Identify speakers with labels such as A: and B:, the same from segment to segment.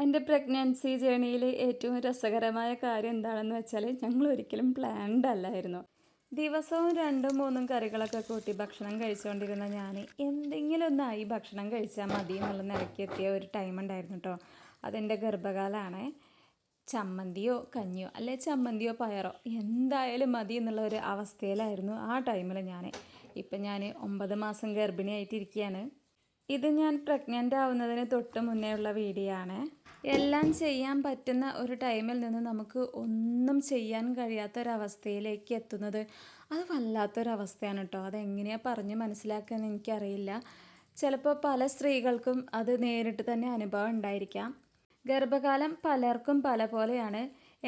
A: എൻ്റെ പ്രഗ്നൻസി ജേണിയിൽ ഏറ്റവും രസകരമായ കാര്യം എന്താണെന്ന് വെച്ചാൽ ഞങ്ങൾ ഒരിക്കലും പ്ലാൻഡ് അല്ലായിരുന്നു. ദിവസവും രണ്ടും മൂന്നും കറികളൊക്കെ കൂട്ടി ഭക്ഷണം കഴിച്ചുകൊണ്ടിരുന്ന ഞാൻ എന്തെങ്കിലും ഒന്നായി ഭക്ഷണം കഴിച്ചാൽ മതി എന്നുള്ള നിലയ്ക്ക് എത്തിയ ഒരു ടൈം ഉണ്ടായിരുന്നു കേട്ടോ. അതെൻ്റെ ഗർഭകാലമാണ്. ചമ്മന്തിയോ കഞ്ഞിയോ അല്ലെ ചമ്മന്തിയോ പയറോ എന്തായാലും മതി എന്നുള്ള ഒരു അവസ്ഥയിലായിരുന്നു ആ ടൈമിൽ ഞാൻ. ഇപ്പം ഞാൻ 9 മാസം ഗർഭിണിയായിട്ടിരിക്കുകയാണ്. ഇത് ഞാൻ പ്രഗ്നൻ്റ് ആവുന്നതിന് തൊട്ട് മുന്നേ ഉള്ള വീഡിയോ ആണ്. എല്ലാം ചെയ്യാൻ പറ്റുന്ന ഒരു ടൈമിൽ നിന്ന് നമുക്ക് ഒന്നും ചെയ്യാൻ കഴിയാത്തൊരവസ്ഥയിലേക്ക് എത്തുന്നത് അത് വല്ലാത്തൊരവസ്ഥയാണ് കേട്ടോ. അതെങ്ങനെയാണ് പറഞ്ഞ് മനസ്സിലാക്കുകയെന്ന് എനിക്കറിയില്ല. ചിലപ്പോൾ പല സ്ത്രീകൾക്കും അത് നേരിട്ട് തന്നെ അനുഭവം ഉണ്ടായിരിക്കാം. ഗർഭകാലം പലർക്കും പല പോലെയാണ്.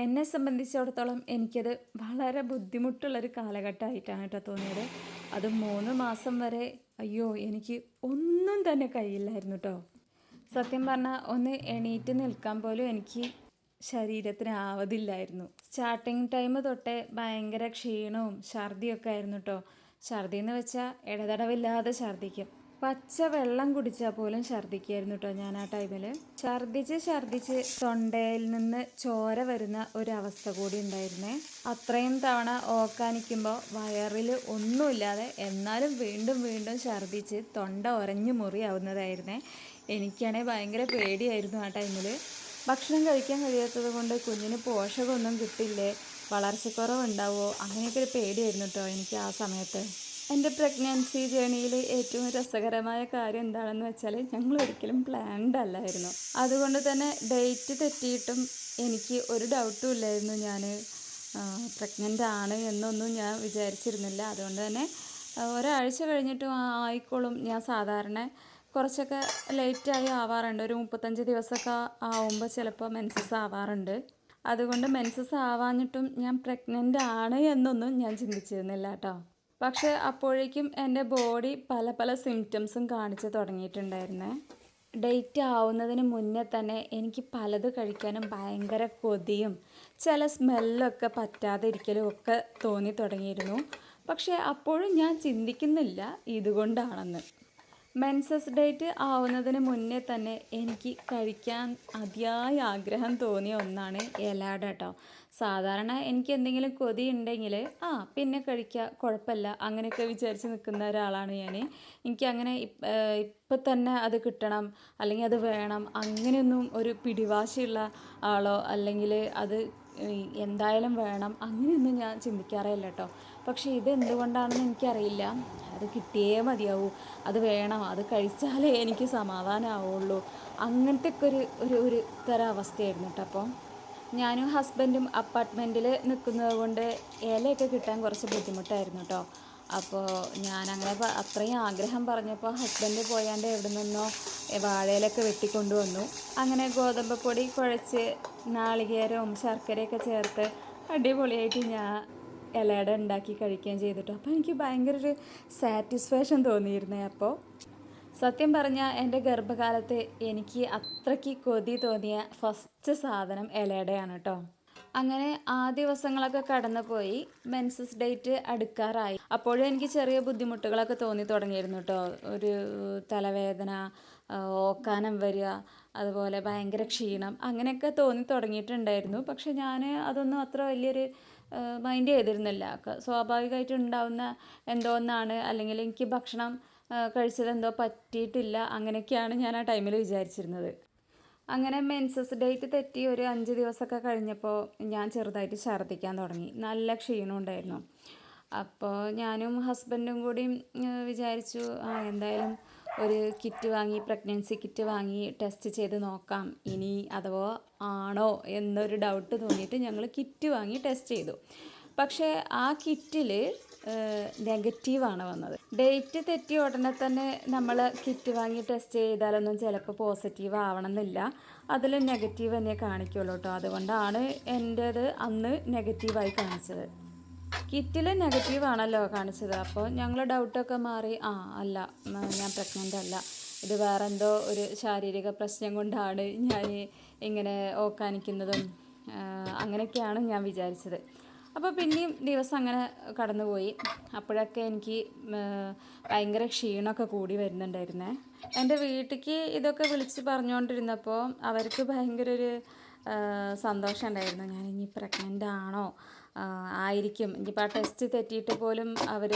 A: എന്നെ സംബന്ധിച്ചിടത്തോളം എനിക്കത് വളരെ ബുദ്ധിമുട്ടുള്ളൊരു കാലഘട്ടമായിട്ടാണ് കേട്ടോ തോന്നിയത്. അത് 3 മാസം വരെ അയ്യോ എനിക്ക് ഒന്നും തന്നെ കഴിയില്ലായിരുന്നു കേട്ടോ. സത്യം പറഞ്ഞാൽ ഒന്ന് എണീറ്റ് നിൽക്കാൻ പോലും എനിക്ക് ശരീരത്തിന് ആവതില്ലായിരുന്നു. സ്റ്റാർട്ടിങ് ടൈം തൊട്ടേ ഭയങ്കര ക്ഷീണവും ഛർദിയൊക്കെ ആയിരുന്നു കേട്ടോ. ഛർദി എന്ന് വെച്ചാൽ ഇടതടവില്ലാതെ ഛർദിക്കും. പച്ച വെള്ളം കുടിച്ചാൽ പോലും ഛർദിക്കായിരുന്നു കേട്ടോ ഞാൻ ആ ടൈമിൽ. ഛർദിച്ച് തൊണ്ടയിൽ നിന്ന് ചോര വരുന്ന ഒരവസ്ഥ കൂടി ഉണ്ടായിരുന്നേ. അത്രയും തവണ ഓക്കാനിക്കുമ്പോൾ വയറിൽ ഒന്നുമില്ലാതെ എന്നാലും വീണ്ടും വീണ്ടും ഛർദിച്ച് തൊണ്ട ഉരഞ്ഞു മുറിയാവുന്നതായിരുന്നേ. എനിക്കാണെങ്കിൽ ഭയങ്കര പേടിയായിരുന്നു ആ ടൈമിൽ. ഭക്ഷണം കഴിക്കാൻ കഴിയാത്തത് കൊണ്ട് കുഞ്ഞിന് പോഷകമൊന്നും കിട്ടില്ലേ, വളർച്ചക്കുറവുണ്ടാവുമോ, അങ്ങനെയൊക്കെ ഒരു പേടിയായിരുന്നു കേട്ടോ എനിക്ക് ആ സമയത്ത്. എൻ്റെ പ്രഗ്നൻസി ജേണിയിൽ ഏറ്റവും രസകരമായ കാര്യം എന്താണെന്ന് വെച്ചാൽ ഞങ്ങൾ ഒരിക്കലും പ്ലാൻഡ് അല്ലായിരുന്നു. അതുകൊണ്ട് തന്നെ ഡേറ്റ് തെറ്റിയിട്ടും എനിക്ക് ഒരു ഡൗട്ടും ഇല്ലായിരുന്നു ഞാൻ പ്രഗ്നൻ്റ് ആണ് എന്നൊന്നും ഞാൻ വിചാരിച്ചിരുന്നില്ല. അതുകൊണ്ട് തന്നെ ഒരാഴ്ച കഴിഞ്ഞിട്ടും ആയിക്കോളും. ഞാൻ സാധാരണ കുറച്ചൊക്കെ ലേറ്റായി ആവാറുണ്ട്. ഒരു 35 ദിവസമൊക്കെ ആവുമ്പോൾ ചിലപ്പോൾ മെൻസസ് ആവാറുണ്ട്. അതുകൊണ്ട് മെൻസസ് ആവാഞ്ഞിട്ടും ഞാൻ പ്രഗ്നൻ്റ് ആണ് എന്നൊന്നും ഞാൻ ചിന്തിച്ചിരുന്നില്ല കേട്ടോ. പക്ഷേ അപ്പോഴേക്കും എൻ്റെ ബോഡി പല പല സിംറ്റംസും കാണിച്ച് തുടങ്ങിയിട്ടുണ്ടായിരുന്നേ. ഡേറ്റ് ആവുന്നതിന് മുന്നേ തന്നെ എനിക്ക് പലത് കഴിക്കാനും ഭയങ്കര കൊതിയും ചില സ്മെല്ലൊക്കെ പറ്റാതെ ഇരിക്കലും ഒക്കെ തോന്നി തുടങ്ങിയിരുന്നു. പക്ഷേ അപ്പോഴും ഞാൻ ചിന്തിക്കുന്നില്ല ഇതുകൊണ്ടാണെന്ന്. മെൻസസ് ഡേറ്റ് ആവുന്നതിന് മുന്നേ തന്നെ എനിക്ക് കഴിക്കാൻ അതിയായ ആഗ്രഹം തോന്നിയ ഒന്നാണ് ഇലയട കേട്ടോ. സാധാരണ എനിക്ക് എന്തെങ്കിലും കൊതി ഉണ്ടെങ്കിൽ പിന്നെ കഴിക്കുക, കുഴപ്പമില്ല, അങ്ങനെയൊക്കെ വിചാരിച്ച് നിൽക്കുന്ന ഒരാളാണ് ഞാൻ. എനിക്കങ്ങനെ ഇപ്പം തന്നെ അത് കിട്ടണം അല്ലെങ്കിൽ അത് വേണം അങ്ങനെയൊന്നും ഒരു പിടിവാശിയുള്ള ആളോ അല്ലെങ്കിൽ അത് എന്തായാലും വേണം അങ്ങനെയൊന്നും ഞാൻ ചിന്തിക്കാറേ ഇല്ല കേട്ടോ. പക്ഷേ ഇതെന്തുകൊണ്ടാണെന്ന് എനിക്കറിയില്ല. അത് കിട്ടിയേ മതിയാവൂ, അത് വേണം, അത് കഴിച്ചാലേ എനിക്ക് സമാധാനമാവുള്ളൂ, അങ്ങനത്തെ ഒക്കെ ഒരു തരം അവസ്ഥയായിരുന്നു കേട്ടോ. അപ്പോൾ ഞാനും ഹസ്ബൻഡും അപ്പാർട്ട്മെൻറ്റിൽ നിൽക്കുന്നത് കൊണ്ട് ഇലയൊക്കെ കിട്ടാൻ കുറച്ച് ബുദ്ധിമുട്ടായിരുന്നു കേട്ടോ. അപ്പോൾ ഞാനങ്ങനെ അത്രയും ആഗ്രഹം പറഞ്ഞപ്പോൾ ഹസ്ബൻഡ് പോയാണ്ട് എവിടെ നിന്നോ വാഴയിലൊക്കെ വെട്ടിക്കൊണ്ടുവന്നു. അങ്ങനെ ഗോതമ്പ് പൊടി കുഴച്ച് നാളികേരവും ശർക്കരയൊക്കെ ചേർത്ത് അടിപൊളിയായിട്ട് ഞാൻ ഇലയട ഉണ്ടാക്കി കഴിക്കുകയും ചെയ്തിട്ടു. അപ്പോൾ എനിക്ക് ഭയങ്കര ഒരു സാറ്റിസ്ഫാക്ഷൻ തോന്നിയിരുന്നേ. അപ്പോൾ സത്യം പറഞ്ഞാൽ എൻ്റെ ഗർഭകാലത്ത് എനിക്ക് അത്രയ്ക്ക് കൊതി തോന്നിയ ഫസ്റ്റ് സാധനം ഇലയടയാണ് കേട്ടോ. അങ്ങനെ ആ ദിവസങ്ങളൊക്കെ കടന്നുപോയി. മെൻസസ് ഡേറ്റ് അടുക്കാറായി. അപ്പോഴും എനിക്ക് ചെറിയ ബുദ്ധിമുട്ടുകളൊക്കെ തോന്നി തുടങ്ങിയിരുന്നു കേട്ടോ. ഒരു തലവേദന, ഓക്കാനം വരിക, അതുപോലെ ഭയങ്കര ക്ഷീണം, അങ്ങനെയൊക്കെ തോന്നി തുടങ്ങിയിട്ടുണ്ടായിരുന്നു. പക്ഷെ ഞാൻ അതൊന്നും അത്ര വലിയൊരു മൈൻഡ് ചെയ്തിരുന്നില്ല. സ്വാഭാവികമായിട്ട് ഉണ്ടാവുന്ന എന്തോ ഒന്നാണ്, അല്ലെങ്കിൽ എനിക്ക് ഭക്ഷണം കഴിച്ചത് എന്തോ പറ്റിയിട്ടില്ല, അങ്ങനെയൊക്കെയാണ് ഞാൻ ആ ടൈമിൽ വിചാരിച്ചിരുന്നത്. അങ്ങനെ മെൻസസ് ഡേറ്റ് തെറ്റി ഒരു 5 ദിവസമൊക്കെ കഴിഞ്ഞപ്പോൾ ഞാൻ ചെറുതായിട്ട് ഛർദ്ദിക്കാൻ തുടങ്ങി. നല്ല ക്ഷീണം ഉണ്ടായിരുന്നു. അപ്പോൾ ഞാനും ഹസ്ബൻഡും കൂടി വിചാരിച്ചു എന്തായാലും ഒരു കിറ്റ് വാങ്ങി, പ്രഗ്നൻസി കിറ്റ് വാങ്ങി ടെസ്റ്റ് ചെയ്ത് നോക്കാം, ഇനി അഥവാ ആണോ എന്നൊരു ഡൗട്ട് തോന്നിയിട്ട് ഞങ്ങൾ കിറ്റ് വാങ്ങി ടെസ്റ്റ് ചെയ്തു. പക്ഷേ ആ കിറ്റിൽ നെഗറ്റീവാണ് വന്നത്. ഡേറ്റ് തെറ്റിയ ഉടനെ തന്നെ നമ്മൾ കിറ്റ് വാങ്ങി ടെസ്റ്റ് ചെയ്താലൊന്നും ചിലപ്പോൾ പോസിറ്റീവ് ആവണമെന്നില്ല, അതിൽ നെഗറ്റീവ് തന്നെ കാണിക്കുള്ളൂ കേട്ടോ. അതുകൊണ്ടാണ് എൻ്റേത് അന്ന് നെഗറ്റീവായി കാണിച്ചത്. കിറ്റിൽ നെഗറ്റീവാണല്ലോ കാണിച്ചത്. അപ്പോൾ ഞങ്ങൾ ഡൗട്ടൊക്കെ മാറി, അല്ല, ഞാൻ പ്രഗ്നൻ്റ് അല്ല, ഇത് വേറെ എന്തോ ഒരു ശാരീരിക പ്രശ്നം കൊണ്ടാണ് ഞാൻ ഇങ്ങനെ ഓക്കാനിക്കുന്നതും അങ്ങനെയൊക്കെയാണ് ഞാൻ വിചാരിച്ചത്. അപ്പോൾ പിന്നെയും ദിവസം അങ്ങനെ കടന്നുപോയി. അപ്പോഴൊക്കെ എനിക്ക് ഭയങ്കര ക്ഷീണമൊക്കെ കൂടി വരുന്നുണ്ടായിരുന്നേ. എൻ്റെ വീട്ടിലേക്ക് ഇതൊക്കെ വിളിച്ച് പറഞ്ഞുകൊണ്ടിരുന്നപ്പോൾ അവർക്ക് ഭയങ്കര ഒരു സന്തോഷം ഉണ്ടായിരുന്നു. ഞാൻ ഇനി പ്രഗ്നൻ്റ് ആണോ, ആയിരിക്കും, ഇനിയിപ്പോൾ ആ ടെസ്റ്റ് തെറ്റിയിട്ട് പോലും അവർ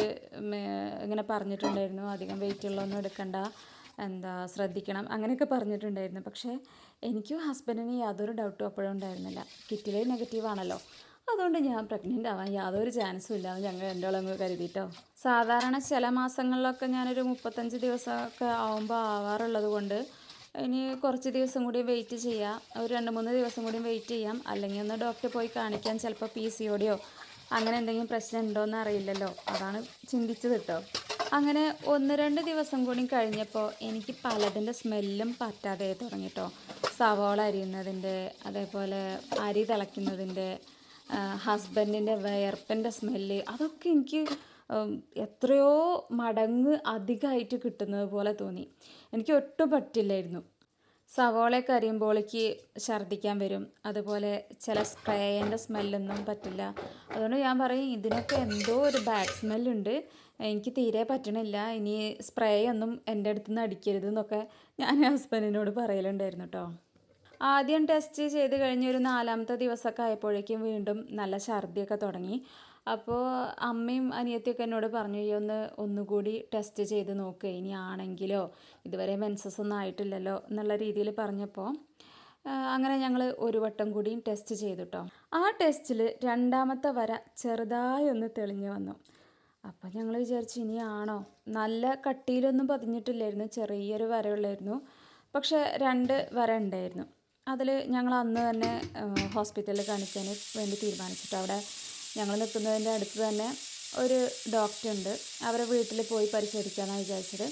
A: ഇങ്ങനെ പറഞ്ഞിട്ടുണ്ടായിരുന്നു, അധികം വെയിറ്റുള്ളൊന്നും എടുക്കണ്ട, ശ്രദ്ധിക്കണം, അങ്ങനെയൊക്കെ പറഞ്ഞിട്ടുണ്ടായിരുന്നു. പക്ഷേ എനിക്കും ഹസ്ബൻഡിന് യാതൊരു ഡൗട്ടും അപ്പോഴും ഉണ്ടായിരുന്നില്ല. കിറ്റിൽ നെഗറ്റീവ് ആണല്ലോ, അതുകൊണ്ട് ഞാൻ പ്രഗ്നൻ്റ് ആവാൻ യാതൊരു ചാൻസും ഇല്ല എന്ന് ഞങ്ങൾ രണ്ടോളങ്ങ് കരുതിയിട്ടോ. സാധാരണ ചില മാസങ്ങളിലൊക്കെ ഞാനൊരു 35 ദിവസമൊക്കെ ആവുമ്പോൾ ആവാറുള്ളത് കൊണ്ട് ഇനി കുറച്ച് ദിവസം കൂടി വെയിറ്റ് ചെയ്യാം, ഒരു 2-3 ദിവസം കൂടി വെയിറ്റ് ചെയ്യാം, അല്ലെങ്കിൽ ഒന്ന് ഡോക്ടറെ പോയി കാണിക്കാൻ, ചിലപ്പോൾ PCOD-യോ അങ്ങനെ എന്തെങ്കിലും പ്രശ്നം ഉണ്ടോയെന്ന് അറിയില്ലല്ലോ, അതാണ് ചിന്തിച്ചത് കേട്ടോ. അങ്ങനെ 1-2 ദിവസം കൂടി കഴിഞ്ഞപ്പോൾ എനിക്ക് പലതിൻ്റെ സ്മെല്ലും പറ്റാതെ തുടങ്ങിട്ടോ. സവോള അരിയുന്നതിൻ്റെ, അതേപോലെ അരി തിളയ്ക്കുന്നതിൻ്റെ, ഹസ്ബൻഡിൻ്റെ വിയർപ്പിൻ്റെ സ്മെല്ല്, അതൊക്കെ എനിക്ക് എത്രയോ മടങ്ങ് അധികമായിട്ട് കിട്ടുന്നത് പോലെ തോന്നി. എനിക്ക് ഒട്ടും പറ്റില്ലായിരുന്നു. സവോളയൊക്കെ അരിയുമ്പോഴേക്ക് ഛർദ്ദിക്കാൻ വരും, അതുപോലെ ചില സ്പ്രേയിൻ്റെ സ്മെല്ലൊന്നും പറ്റില്ല. അതുകൊണ്ട് ഞാൻ പറയും ഇതിനൊക്കെ എന്തോ ഒരു ബാഡ് സ്മെല്ലുണ്ട്, എനിക്ക് തീരെ പറ്റണില്ല, ഇനി സ്പ്രേ ഒന്നും എൻ്റെ അടുത്ത് നിന്ന് അടിക്കരുത് എന്നൊക്കെ ഞാൻ ഹസ്ബൻഡിനോട് പറയലുണ്ടായിരുന്നു കേട്ടോ. ആദ്യം ടെസ്റ്റ് ചെയ്ത് കഴിഞ്ഞ് ഒരു 4-ാമത്തെ ദിവസമൊക്കെ ആയപ്പോഴേക്കും വീണ്ടും നല്ല ഛർദിയൊക്കെ തുടങ്ങി. അപ്പോൾ അമ്മയും അനിയത്തിയൊക്കെ എന്നോട് പറഞ്ഞു, ഈ ഒന്നുകൂടി ടെസ്റ്റ് ചെയ്ത് നോക്കുക, ഇനി ആണെങ്കിലോ, ഇതുവരെ മെൻസസ് ഒന്നും ആയിട്ടില്ലല്ലോ എന്നുള്ള രീതിയിൽ പറഞ്ഞപ്പോൾ അങ്ങനെ ഞങ്ങൾ ഒരു വട്ടം കൂടിയും ടെസ്റ്റ് ചെയ്തു കേട്ടോ. ആ ടെസ്റ്റിൽ 2ാമത്തെ വര ചെറുതായി ഒന്ന് തെളിഞ്ഞു വന്നു. അപ്പോൾ ഞങ്ങൾ വിചാരിച്ചു ഇനിയാണോ, നല്ല കട്ടിയിലൊന്നും പതിഞ്ഞിട്ടില്ലായിരുന്നു, ചെറിയൊരു വരയുള്ളായിരുന്നു. പക്ഷേ 2 വര ഉണ്ടായിരുന്നു. അതിൽ ഞങ്ങൾ അന്ന് തന്നെ ഹോസ്പിറ്റലിൽ കാണിക്കാൻ വേണ്ടി തീരുമാനിച്ചിട്ട്, അവിടെ ഞങ്ങൾ നിൽക്കുന്നതിൻ്റെ അടുത്ത് തന്നെ ഒരു ഡോക്ടറുണ്ട്, അവരെ വീട്ടിൽ പോയി പരിശോധിക്കാമെന്നാണ് വിചാരിച്ചത്.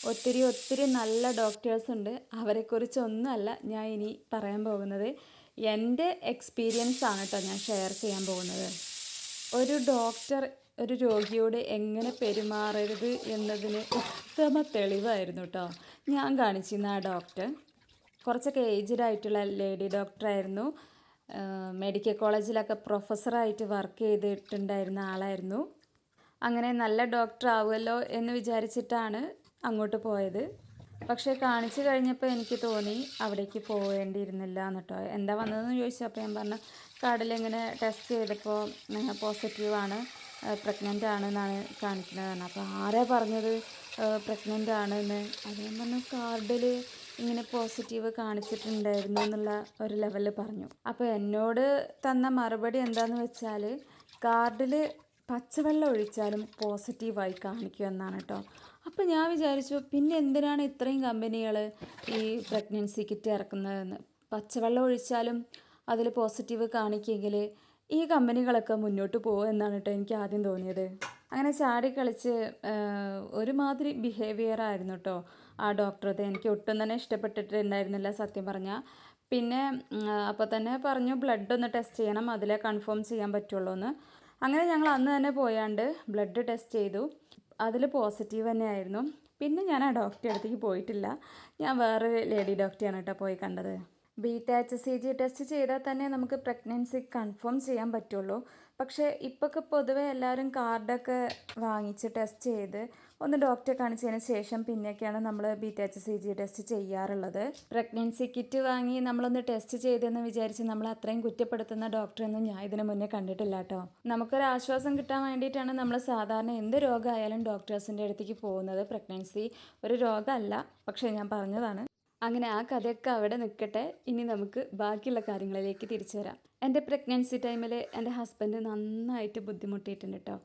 A: ഒത്തിരി നല്ല ഡോക്ടേഴ്സ് ഉണ്ട്. അവരെക്കുറിച്ചൊന്നുമല്ല ഞാൻ ഇനി പറയാൻ പോകുന്നത്, എൻ്റെ എക്സ്പീരിയൻസ് ആണ് കേട്ടോ ഞാൻ ഷെയർ ചെയ്യാൻ പോകുന്നത്. ഒരു ഡോക്ടർ ഒരു രോഗിയോട് എങ്ങനെ പെരുമാറരുത് എന്നതിന് ഉത്തമ തെളിവായിരുന്നു കേട്ടോ ഞാൻ കാണിച്ചിരുന്ന ആ ഡോക്ടർ. കുറച്ചൊക്കെ ഏജ്ഡ് ആയിട്ടുള്ള ലേഡി ഡോക്ടറായിരുന്നു. മെഡിക്കൽ കോളേജിലൊക്കെ പ്രൊഫസറായിട്ട് വർക്ക് ചെയ്തിട്ടുണ്ടായിരുന്ന ആളായിരുന്നു. അങ്ങനെ നല്ല ഡോക്ടർ ആവുമല്ലോ എന്ന് വിചാരിച്ചിട്ടാണ് അങ്ങോട്ട് പോയത്. പക്ഷേ കാണിച്ചു കഴിഞ്ഞപ്പോൾ എനിക്ക് തോന്നി അവിടേക്ക് പോവേണ്ടിയിരുന്നില്ല എന്ന് കേട്ടോ. എന്താ വന്നതെന്ന് ചോദിച്ചപ്പോൾ ഞാൻ പറഞ്ഞു, കാർഡിലിങ്ങനെ ടെസ്റ്റ് ചെയ്തപ്പോൾ പോസിറ്റീവാണ്, പ്രഗ്നൻ്റ് ആണെന്നാണ് കാണിക്കുന്നത്. അപ്പോൾ ആരാ പറഞ്ഞത് പ്രഗ്നൻ്റ് ആണെന്ന്? അത് ഞാൻ പറഞ്ഞു, കാർഡിൽ ഇങ്ങനെ പോസിറ്റീവ് കാണിച്ചിട്ടുണ്ടായിരുന്നു എന്നുള്ള ഒരു ലെവലിൽ പറഞ്ഞു. അപ്പോൾ എന്നോട് തന്ന മറുപടി എന്താണെന്ന് വെച്ചാൽ, കാർഡിൽ പച്ചവെള്ളം ഒഴിച്ചാലും പോസിറ്റീവായി കാണിക്കും എന്നാണ് കേട്ടോ. അപ്പോൾ ഞാൻ വിചാരിച്ചു, പിന്നെ എന്തിനാണ് ഇത്രയും കമ്പനികൾ ഈ പ്രഗ്നൻസി കിറ്റ് ഇറക്കുന്നതെന്ന്. പച്ചവെള്ളം ഒഴിച്ചാലും അതിൽ പോസിറ്റീവ് കാണിക്കുമെങ്കിൽ ഈ കമ്പനികളൊക്കെ മുന്നോട്ട് പോകും എന്നാണ് കേട്ടോ എനിക്ക് ആദ്യം തോന്നിയത്. അങ്ങനെ ചാടിക്കളിച്ച് ഒരുമാതിരി ബിഹേവിയർ ആയിരുന്നു കേട്ടോ ആ ഡോക്ടറത്. എനിക്ക് ഒട്ടും തന്നെ ഇഷ്ടപ്പെട്ടിട്ടുണ്ടായിരുന്നില്ല സത്യം പറഞ്ഞാൽ. പിന്നെ അപ്പോൾ തന്നെ പറഞ്ഞു ബ്ലഡ് ഒന്ന് ടെസ്റ്റ് ചെയ്യണം, അതിലേ കൺഫേം ചെയ്യാൻ പറ്റുള്ളൂ എന്ന്. അങ്ങനെ ഞങ്ങൾ അന്ന് തന്നെ പോയാണ്ട് ബ്ലഡ് ടെസ്റ്റ് ചെയ്തു, അതിൽ പോസിറ്റീവ് തന്നെയായിരുന്നു. പിന്നെ ഞാൻ ആ ഡോക്ടറെ അടുത്തേക്ക് പോയിട്ടില്ല, ഞാൻ വേറൊരു ലേഡി ഡോക്ടറെയാണ് കേട്ടോ പോയി കണ്ടത്. HCG ടെസ്റ്റ് ചെയ്താൽ തന്നെ നമുക്ക് പ്രഗ്നൻസി കൺഫേം ചെയ്യാൻ പറ്റുള്ളൂ. പക്ഷേ ഇപ്പോഴൊക്കെ പൊതുവെ എല്ലാവരും കാർഡൊക്കെ വാങ്ങിച്ച് ടെസ്റ്റ് ചെയ്ത് ഒന്ന് ഡോക്ടറെ കാണിച്ചതിന് ശേഷം പിന്നെയൊക്കെയാണ് നമ്മൾ HCG ടെസ്റ്റ് ചെയ്യാറുള്ളത്. പ്രഗ്നൻസി കിറ്റ് വാങ്ങി നമ്മളൊന്ന് ടെസ്റ്റ് ചെയ്തെന്ന് വിചാരിച്ച് നമ്മൾ അത്രയും കുറ്റപ്പെടുത്തുന്ന ഡോക്ടറൊന്നും ഞാൻ ഇതിന് മുന്നേ കണ്ടിട്ടില്ല കേട്ടോ. നമുക്കൊരു ആശ്വാസം കിട്ടാൻ വേണ്ടിയിട്ടാണ് നമ്മൾ സാധാരണ എന്ത് രോഗമായാലും ഡോക്ടേഴ്സിൻ്റെ അടുത്തേക്ക് പോകുന്നത്. പ്രഗ്നൻസി ഒരു രോഗമല്ല, പക്ഷേ ഞാൻ പറഞ്ഞതാണ്. അങ്ങനെ ആ കഥയൊക്കെ അവിടെ നിൽക്കട്ടെ. ഇനി നമുക്ക് ബാക്കിയുള്ള കാര്യങ്ങളിലേക്ക് തിരിച്ചു വരാം. എൻ്റെ പ്രഗ്നൻസി ടൈമിൽ എൻ്റെ ഹസ്ബൻഡ് നന്നായിട്ട് ബുദ്ധിമുട്ടിയിട്ടുണ്ട് കേട്ടോ.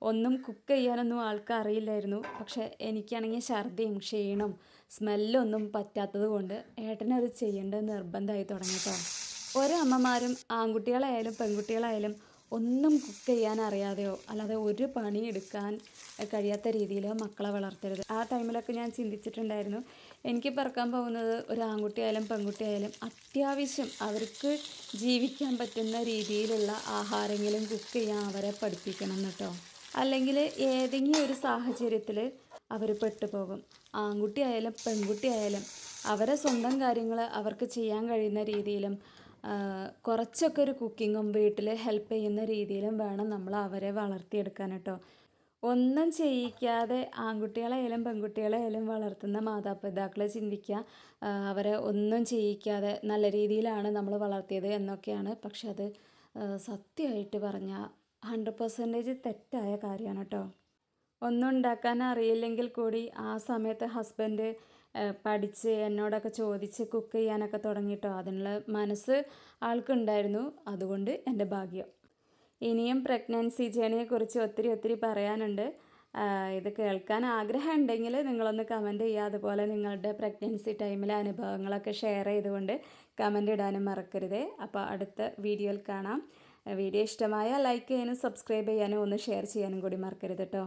A: ഒന്നും കുക്ക് ചെയ്യാനൊന്നും ആൾക്ക് അറിയില്ലായിരുന്നു. പക്ഷേ എനിക്കാണെങ്കിൽ ഛർദിയും ക്ഷീണവും സ്മെല്ലൊന്നും പറ്റാത്തത് കൊണ്ട് ഏട്ടനത് ചെയ്യേണ്ടത് നിർബന്ധമായി തുടങ്ങി കേട്ടോ. ഓരോ അമ്മമാരും ആൺകുട്ടികളായാലും പെൺകുട്ടികളായാലും ഒന്നും കുക്ക് ചെയ്യാൻ അറിയാതെയോ അല്ലാതെ ഒരു പണി എടുക്കാൻ കഴിയാത്ത രീതിയിലോ മക്കളെ വളർത്തരുത്. ആ ടൈമിലൊക്കെ ഞാൻ ചിന്തിച്ചിട്ടുണ്ടായിരുന്നു, എനിക്ക് പിറക്കാൻ പോകുന്നത് ഒരു ആൺകുട്ടിയായാലും പെൺകുട്ടിയായാലും അത്യാവശ്യം അവർക്ക് ജീവിക്കാൻ പറ്റുന്ന രീതിയിലുള്ള ആഹാരങ്ങളും കുക്ക് ചെയ്യാൻ അവരെ പഠിപ്പിക്കണം കേട്ടോ. അല്ലെങ്കിൽ ഏതെങ്കിലും ഒരു സാഹചര്യത്തിൽ അവർ പെട്ടുപോകും. ആൺകുട്ടിയായാലും പെൺകുട്ടിയായാലും അവരെ സ്വന്തം കാര്യങ്ങൾ അവർക്ക് ചെയ്യാൻ കഴിയുന്ന രീതിയിലും കുറച്ചൊക്കെ ഒരു കുക്കിങ്ങും വീട്ടിൽ ഹെൽപ്പ് ചെയ്യുന്ന രീതിയിലും വേണം നമ്മൾ അവരെ വളർത്തിയെടുക്കാൻ കേട്ടോ. ഒന്നും ചെയ്യിക്കാതെ ആൺകുട്ടികളായാലും പെൺകുട്ടികളായാലും വളർത്തുന്ന മാതാപിതാക്കൾ ചിന്തിക്കുക അവരെ ഒന്നും ചെയ്യിക്കാതെ നല്ല രീതിയിലാണ് നമ്മൾ വളർത്തിയത് എന്നൊക്കെയാണ്. പക്ഷെ അത് സത്യമായിട്ട് പറഞ്ഞാൽ 100% തെറ്റായ കാര്യമാണ് കേട്ടോ. ഒന്നും ഉണ്ടാക്കാൻ അറിയില്ലെങ്കിൽ കൂടി ആ സമയത്ത് ഹസ്ബൻഡ് പഠിച്ച് എന്നോടൊക്കെ ചോദിച്ച് കുക്ക് ചെയ്യാനൊക്കെ തുടങ്ങിയിട്ടോ. അതിനുള്ള മനസ്സ് ആൾക്കുണ്ടായിരുന്നു. അതുകൊണ്ട് എൻ്റെ ഭാഗ്യം. ഇനിയും പ്രഗ്നൻസി ജേണിയെക്കുറിച്ച് ഒത്തിരി പറയാനുണ്ട്. ഇത് കേൾക്കാൻ ആഗ്രഹം ഉണ്ടെങ്കിൽ നിങ്ങളൊന്ന് കമൻറ്റ് ചെയ്യുക. അതുപോലെ നിങ്ങളുടെ പ്രഗ്നൻസി ടൈമിലെ അനുഭവങ്ങളൊക്കെ ഷെയർ ചെയ്തുകൊണ്ട് കമൻറ്റ് ഇടാനും മറക്കരുത്. അപ്പോൾ അടുത്ത വീഡിയോയിൽ കാണാം. വീഡിയോ ഇഷ്ടമായാൽ ലൈക്ക് ചെയ്യാനും സബ്സ്ക്രൈബ് ചെയ്യാനും ഒന്ന് ഷെയർ ചെയ്യാനും കൂടി മറക്കരുത് കേട്ടോ.